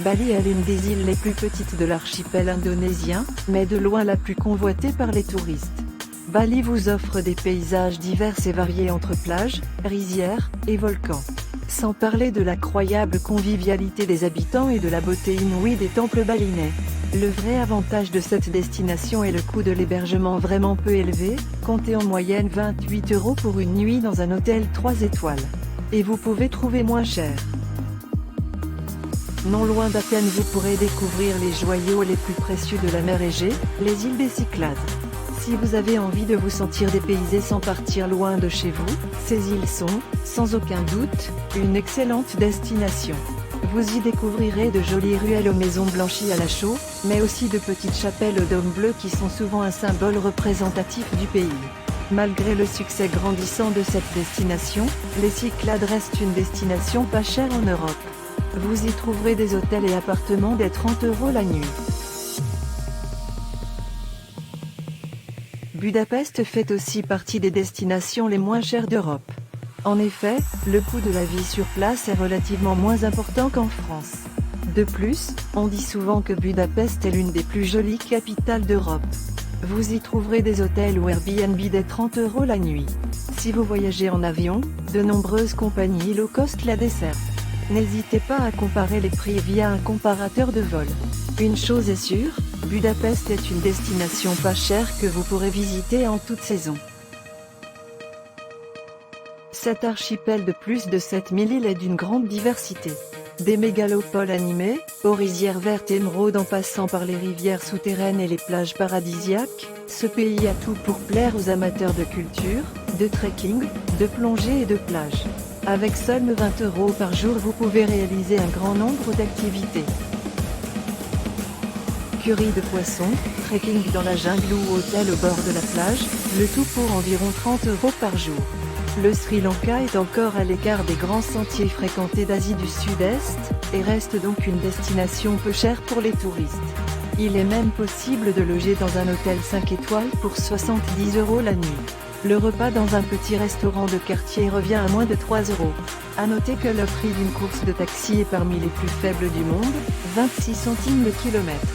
Bali est l'une des îles les plus petites de l'archipel indonésien, mais de loin la plus convoitée par les touristes. Bali vous offre des paysages divers et variés entre plages, rizières et volcans. Sans parler de l'incroyable convivialité des habitants et de la beauté inouïe des temples balinais. Le vrai avantage de cette destination est le coût de l'hébergement vraiment peu élevé, comptez en moyenne 28 € pour une nuit dans un hôtel 3 étoiles. Et vous pouvez trouver moins cher. Non loin d'Athènes vous pourrez découvrir les joyaux les plus précieux de la mer Égée, les îles des Cyclades. Si vous avez envie de vous sentir dépaysé sans partir loin de chez vous, ces îles sont, sans aucun doute, une excellente destination. Vous y découvrirez de jolies ruelles aux maisons blanchies à la chaux, mais aussi de petites chapelles aux dômes bleus qui sont souvent un symbole représentatif du pays. Malgré le succès grandissant de cette destination, les Cyclades restent une destination pas chère en Europe. Vous y trouverez des hôtels et appartements dès 30 € la nuit. Budapest fait aussi partie des destinations les moins chères d'Europe. En effet, le coût de la vie sur place est relativement moins important qu'en France. De plus, on dit souvent que Budapest est l'une des plus jolies capitales d'Europe. Vous y trouverez des hôtels ou Airbnb dès 30 € la nuit. Si vous voyagez en avion, de nombreuses compagnies low cost la desservent. N'hésitez pas à comparer les prix via un comparateur de vol. Une chose est sûre, Budapest est une destination pas chère que vous pourrez visiter en toute saison. Cet archipel de plus de 7000 îles est d'une grande diversité. Des mégalopoles animées, aux rizières vertes émeraudes en passant par les rivières souterraines et les plages paradisiaques, ce pays a tout pour plaire aux amateurs de culture, de trekking, de plongée et de plage. Avec seulement 20 € par jour vous pouvez réaliser un grand nombre d'activités. Curry de poisson, trekking dans la jungle ou hôtel au bord de la plage, le tout pour environ 30 € par jour. Le Sri Lanka est encore à l'écart des grands sentiers fréquentés d'Asie du Sud-Est, et reste donc une destination peu chère pour les touristes. Il est même possible de loger dans un hôtel 5 étoiles pour 70 € la nuit. Le repas dans un petit restaurant de quartier revient à moins de 3 €. À noter que le prix d'une course de taxi est parmi les plus faibles du monde, 26 centimes le kilomètre.